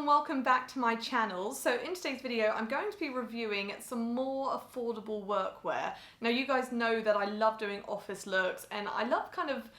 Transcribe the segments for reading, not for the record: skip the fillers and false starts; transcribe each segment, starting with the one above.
and welcome back to my channel. So in today's video I'm going to be reviewing some more affordable workwear. Now you guys know that I love doing office looks and I love kind of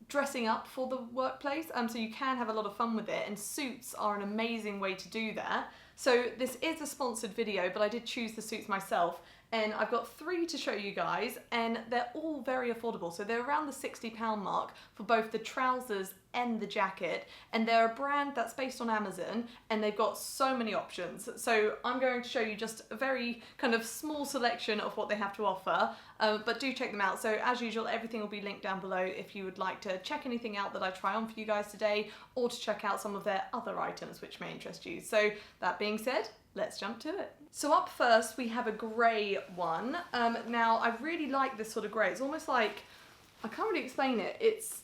dressing up for the workplace, so you can have a lot of fun with it, and suits are an amazing way to do that. So this is a sponsored video, but I did choose the suits myself, and I've got 3 to show you guys, and they're all very affordable. So they're around the £60 mark for both the trousers and the jacket, and they're a brand that's based on Amazon, and they've got so many options. So I'm going to show you just a very kind of small selection of what they have to offer, but do check them out. So as usual, everything will be linked down below if you would like to check anything out that I try on for you guys today, or to check out some of their other items which may interest you. So that being said, let's jump to it. So up first we have a grey one. Now I really like this sort of grey. It's almost like, I can't really explain it, it's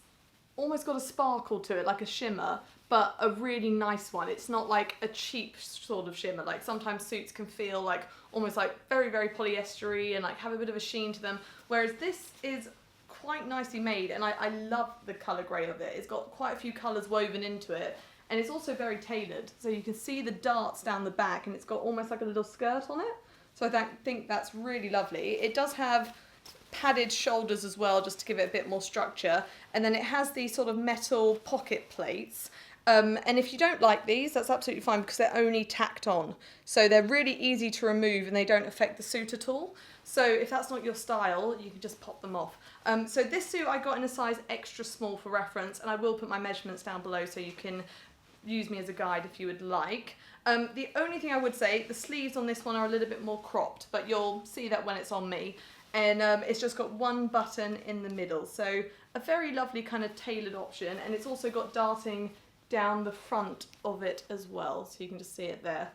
almost got a sparkle to it, like a shimmer, but a really nice one. It's not like a cheap sort of shimmer. Like sometimes suits can feel like almost like very, very polyestery and like have a bit of a sheen to them, whereas this is quite nicely made, and I love the colour grey of it. It's got quite a few colours woven into it, and it's also very tailored. So you can see the darts down the back, and it's got almost like a little skirt on it. So I think that's really lovely. It does have padded shoulders as well, just to give it a bit more structure, and then it has these sort of metal pocket plates, and if you don't like these, that's absolutely fine because they're only tacked on, so they're really easy to remove and they don't affect the suit at all. So if that's not your style, you can just pop them off. So this suit I got in a size extra small for reference, and I will put my measurements down below so you can use me as a guide if you would like. The only thing I would say, the sleeves on this one are a little bit more cropped, but you'll see that when it's on me. And it's just got one button in the middle, so a very lovely kind of tailored option, and it's also got darting down the front of it as well, so you can just see it there.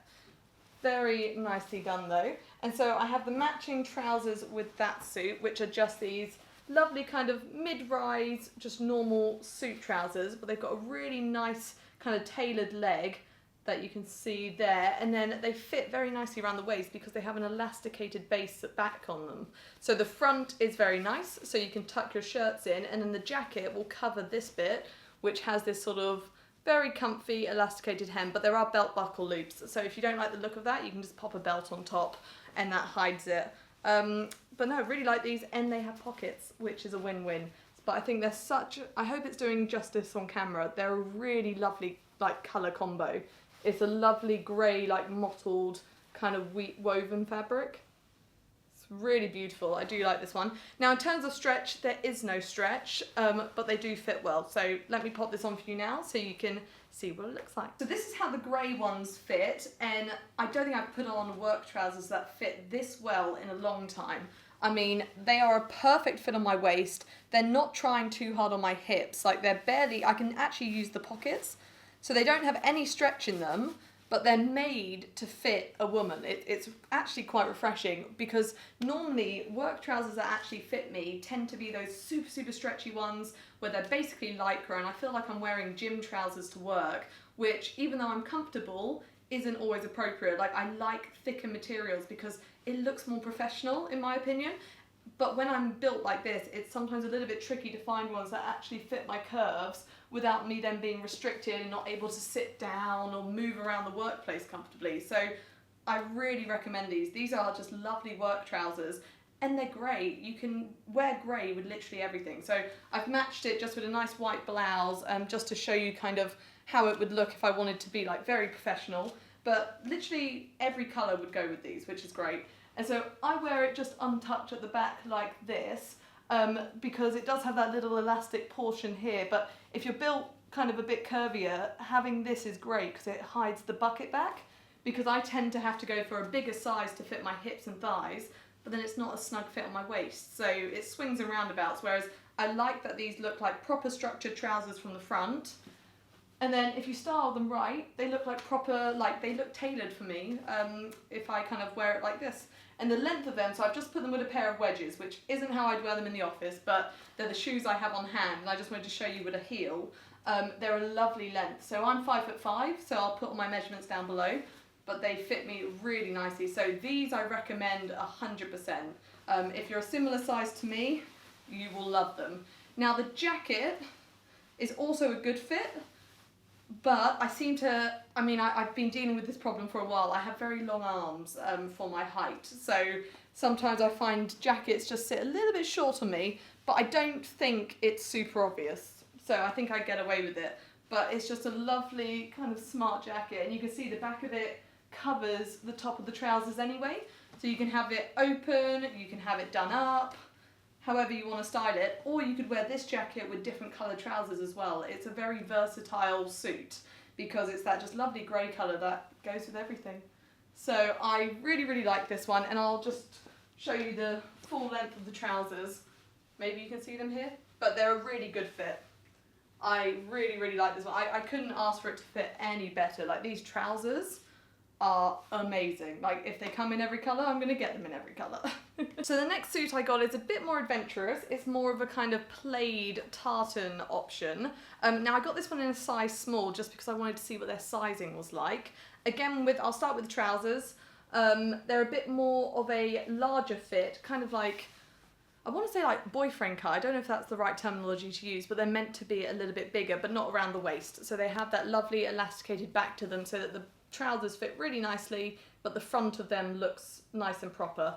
Very nicely done though. And so I have the matching trousers with that suit, which are just these lovely kind of mid-rise, just normal suit trousers, but they've got a really nice kind of tailored leg that you can see there, and then they fit very nicely around the waist because they have an elasticated base back on them. So the front is very nice, so you can tuck your shirts in, and then the jacket will cover this bit, which has this sort of very comfy elasticated hem, but there are belt buckle loops, so if you don't like the look of that, you can just pop a belt on top and that hides it. But no, I really like these, and they have pockets, which is a win-win. But I think they're such, I hope it's doing justice on camera, they're a really lovely like colour combo. It's a lovely grey, like mottled kind of woven fabric. It's really beautiful. I do like this one. Now in terms of stretch, there is no stretch, but they do fit well. So let me pop this on for you now so you can see what it looks like. So this is how the grey ones fit, and I don't think I've put on work trousers that fit this well in a long time. I mean, they are a perfect fit on my waist. They're not trying too hard on my hips. Like they're barely, I can actually use the pockets. So they don't have any stretch in them, but they're made to fit a woman. It's actually quite refreshing, because normally work trousers that actually fit me tend to be those super, super stretchy ones where they're basically lycra, and I feel like I'm wearing gym trousers to work, which even though I'm comfortable, isn't always appropriate. Like I like thicker materials because it looks more professional in my opinion. But when I'm built like this, it's sometimes a little bit tricky to find ones that actually fit my curves without me then being restricted and not able to sit down or move around the workplace comfortably. So I really recommend these. These are just lovely work trousers, and they're great. You can wear grey with literally everything. So I've matched it just with a nice white blouse, just to show you kind of how it would look if I wanted to be like very professional. But literally every colour would go with these, which is great. And so I wear it just untucked at the back like this, because it does have that little elastic portion here, but if you're built kind of a bit curvier, having this is great because it hides the bucket back, because I tend to have to go for a bigger size to fit my hips and thighs, but then it's not a snug fit on my waist, so it swings and roundabouts, whereas I like that these look like proper structured trousers from the front. And then if you style them right, they look like proper, like they look tailored for me, if I kind of wear it like this. And the length of them, so I've just put them with a pair of wedges, which isn't how I'd wear them in the office, but they're the shoes I have on hand, and I just wanted to show you with a heel. They're a lovely length. So I'm 5'5", so I'll put all my measurements down below, but they fit me really nicely. So these I recommend 100%. If you're a similar size to me, you will love them. Now the jacket is also a good fit, but I seem to, I mean, I've been dealing with this problem for a while. I have very long arms for my height, so sometimes I find jackets just sit a little bit short on me, but I don't think it's super obvious, so I think I get away with it. But it's just a lovely kind of smart jacket, and you can see the back of it covers the top of the trousers anyway, so you can have it open, you can have it done up, however you want to style it, or you could wear this jacket with different coloured trousers as well. It's a very versatile suit because it's that just lovely grey colour that goes with everything. So I really, really like this one, and I'll just show you the full length of the trousers. Maybe you can see them here, but they're a really good fit. I really, really like this one. I couldn't ask for it to fit any better. Like, these trousers are amazing. Like, if they come in every colour, I'm going to get them in every colour. So the next suit I got is a bit more adventurous. It's more of a kind of plaid tartan option. Now I got this one in a size small just because I wanted to see what their sizing was like. Again, I'll start with the trousers. They're a bit more of a larger fit, kind of like, I want to say like boyfriend cut. I don't know if that's the right terminology to use, but they're meant to be a little bit bigger, but not around the waist. So they have that lovely elasticated back to them so that the trousers fit really nicely, but the front of them looks nice and proper.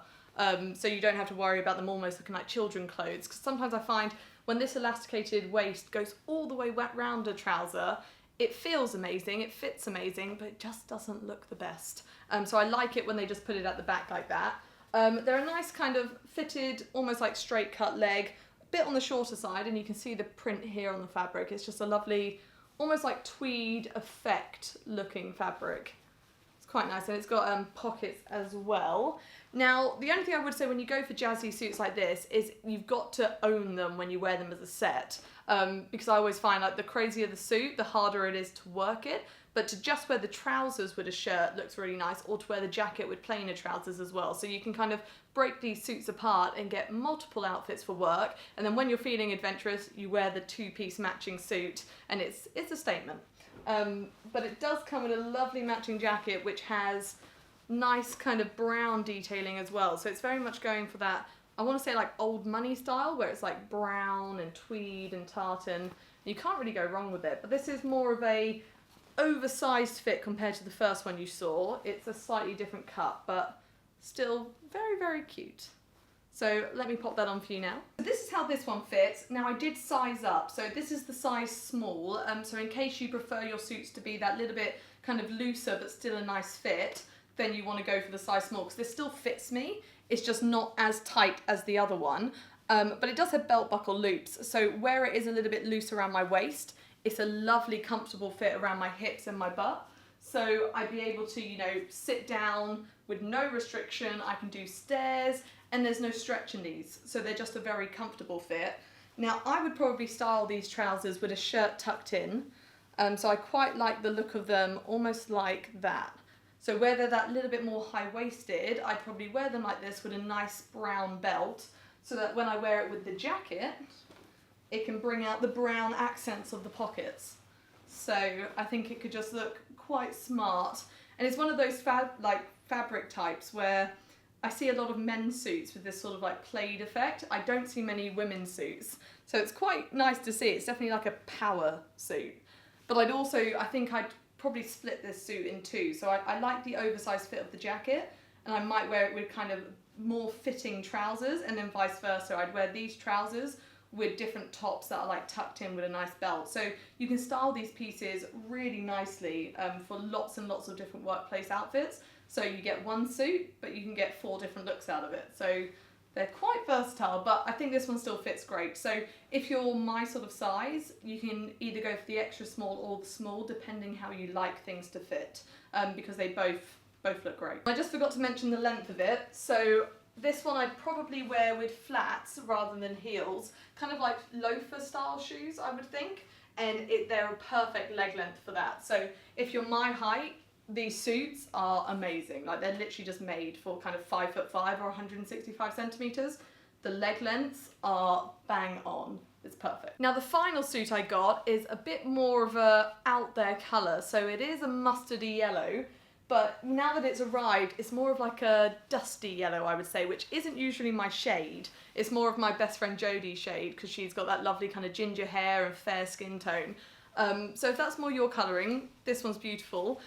So you don't have to worry about them almost looking like children clothes, because sometimes I find when this elasticated waist goes all the way round a trouser, it feels amazing, it fits amazing, but it just doesn't look the best. So I like it when they just put it at the back like that. They're a nice kind of fitted, almost like straight cut leg, a bit on the shorter side, and you can see the print here on the fabric. It's just a lovely, almost like tweed effect looking fabric. It's quite nice, and it's got pockets as well. Now, the only thing I would say when you go for jazzy suits like this is you've got to own them when you wear them as a set. Because I always find like the crazier the suit, the harder it is to work it. But to just wear the trousers with a shirt looks really nice, or to wear the jacket with plainer trousers as well. So you can kind of break these suits apart and get multiple outfits for work. And then when you're feeling adventurous, you wear the two-piece matching suit, and it's a statement. But it does come with a lovely matching jacket, which has nice kind of brown detailing as well. So it's very much going for that, I want to say like old money style, where it's like brown and tweed and tartan. You can't really go wrong with it. But this is more of a oversized fit compared to the first one you saw. It's a slightly different cut, but still very, very cute. So let me pop that on for you now. So this is how this one fits. Now I did size up, so this is the size small. So in case you prefer your suits to be that little bit kind of looser but still a nice fit, then you want to go for the size small, because this still fits me. It's just not as tight as the other one. But it does have belt buckle loops, so where it is a little bit loose around my waist, it's a lovely comfortable fit around my hips and my butt. So I'd be able to, you know, sit down with no restriction. I can do stairs, and there's no stretch in these. So they're just a very comfortable fit. Now I would probably style these trousers with a shirt tucked in. So I quite like the look of them almost like that. So where they're that little bit more high-waisted, I'd probably wear them like this with a nice brown belt, so that when I wear it with the jacket, it can bring out the brown accents of the pockets. So I think it could just look quite smart. And it's one of those fabric types where I see a lot of men's suits with this sort of like plaid effect. I don't see many women's suits. So it's quite nice to see. It's definitely like a power suit. But I think I'd probably split this suit in two. So I like the oversized fit of the jacket, and I might wear it with kind of more fitting trousers, and then vice versa. I'd wear these trousers with different tops that are like tucked in with a nice belt. So you can style these pieces really nicely for lots and lots of different workplace outfits. So you get one suit, but you can get 4 different looks out of it. So they're quite versatile, but I think this one still fits great. So if you're my sort of size, you can either go for the extra small or the small, depending how you like things to fit, because they both look great. I just forgot to mention the length of it. So this one I'd probably wear with flats rather than heels, kind of like loafer style shoes, I would think, and they're a perfect leg length for that. So if you're my height, these suits are amazing. Like, they're literally just made for kind of 5'5" or 165 centimeters. The leg lengths are bang on. It's perfect. Now the final suit I got is a bit more of a out there colour. So it is a mustardy yellow, but now that it's arrived, it's more of like a dusty yellow, I would say, which isn't usually my shade. It's more of my best friend Jodie's shade, because she's got that lovely kind of ginger hair and fair skin tone. So if that's more your colouring, this one's beautiful.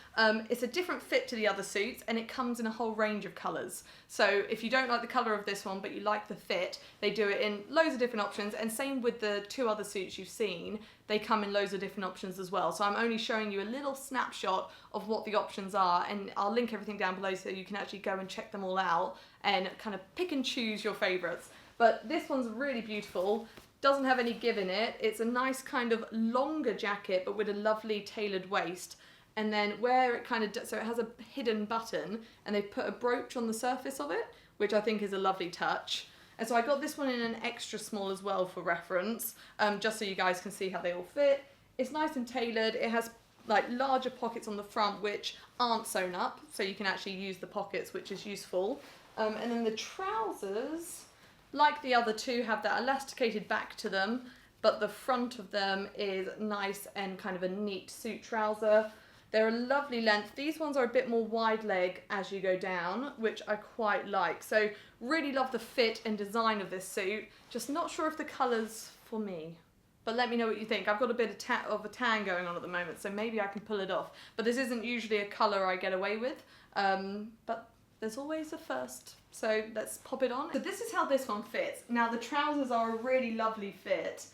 It's a different fit to the other suits, and it comes in a whole range of colours. So if you don't like the colour of this one but you like the fit, they do it in loads of different options, and same with the 2 other suits you've seen, they come in loads of different options as well. So I'm only showing you a little snapshot of what the options are, and I'll link everything down below so you can actually go and check them all out and kind of pick and choose your favourites. But this one's really beautiful. Doesn't have any give in it. It's a nice kind of longer jacket but with a lovely tailored waist, and then where it kind of, so it has a hidden button and they've put a brooch on the surface of it, which I think is a lovely touch. And so I got this one in an extra small as well for reference, just so you guys can see how they all fit. It's nice and tailored. It has like larger pockets on the front which aren't sewn up, so you can actually use the pockets, which is useful. And then the trousers, like the other 2, have that elasticated back to them, but the front of them is nice and kind of a neat suit trouser. They're a lovely length. These ones are a bit more wide leg as you go down, which I quite like. So really love the fit and design of this suit. Just not sure if the colour's for me. But let me know what you think. I've got a bit of a tan going on at the moment, so maybe I can pull it off. But this isn't usually a colour I get away with. But there's always a first. So let's pop it on. So this is how this one fits. Now the trousers are a really lovely fit.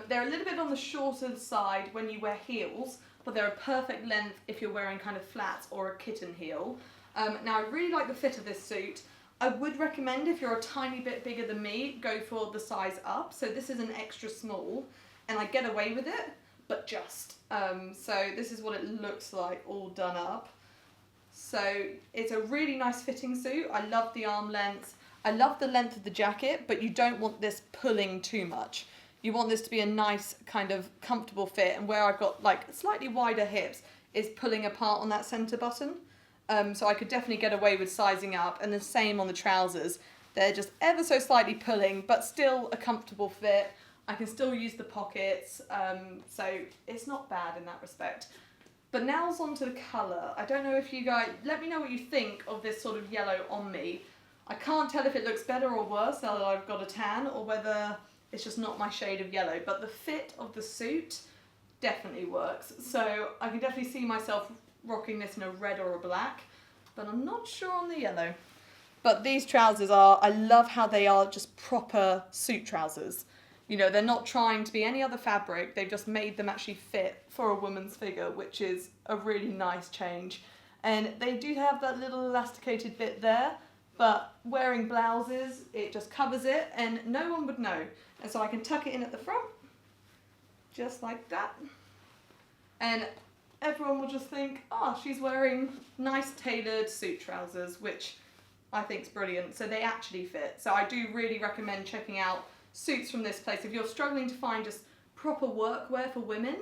They're a little bit on the shorter side when you wear heels, but they're a perfect length if you're wearing kind of flats or a kitten heel. Now I really like the fit of this suit. I would recommend, if you're a tiny bit bigger than me, go for the size up. So this is an extra small, and I get away with it, but just. So this is what it looks like all done up. So it's a really nice fitting suit. I love the arm length. I love the length of the jacket, but you don't want this pulling too much. You want this to be a nice kind of comfortable fit, and where I've got like slightly wider hips is pulling apart on that centre button. So I could definitely get away with sizing up, and the same on the trousers. They're just ever so slightly pulling, but still a comfortable fit. I can still use the pockets, so it's not bad in that respect. But now's on to the colour. I don't know if you guys, let me know what you think of this sort of yellow on me. I can't tell if it looks better or worse now that I've got a tan, or whether it's just not my shade of yellow, but the fit of the suit definitely works. So I can definitely see myself rocking this in a red or a black, but I'm not sure on the yellow. But these trousers are, I love how they are just proper suit trousers. You know, they're not trying to be any other fabric, they've just made them actually fit for a woman's figure, which is a really nice change. And they do have that little elasticated bit there, but wearing blouses, it just covers it and no one would know. And so I can tuck it in at the front, just like that. And everyone will just think, oh, she's wearing nice tailored suit trousers, which I think is brilliant. So they actually fit. So I do really recommend checking out suits from this place. If you're struggling to find just proper workwear for women,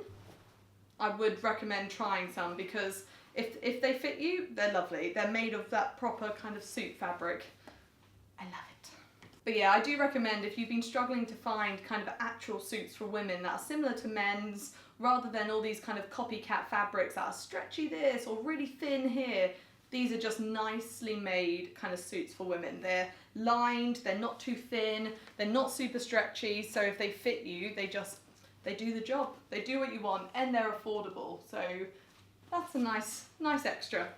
I would recommend trying some, because if they fit you, they're lovely. They're made of that proper kind of suit fabric. I love it. But yeah, I do recommend, if you've been struggling to find kind of actual suits for women that are similar to men's, rather than all these kind of copycat fabrics that are stretchy this or really thin here, these are just nicely made kind of suits for women. They're lined, they're not too thin, they're not super stretchy, so if they fit you, they do the job. They do what you want, and they're affordable. So that's a nice extra.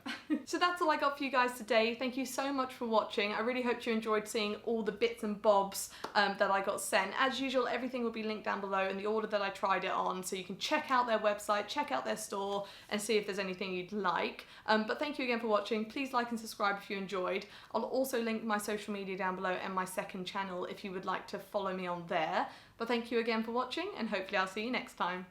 So that's all I got for you guys today. Thank you so much for watching. I really hope you enjoyed seeing all the bits and bobs that I got sent. As usual, everything will be linked down below in the order that I tried it on, so you can check out their website, check out their store, and see if there's anything you'd like. But thank you again for watching. Please like and subscribe if you enjoyed. I'll also link my social media down below and my second channel if you would like to follow me on there. But thank you again for watching, and hopefully I'll see you next time.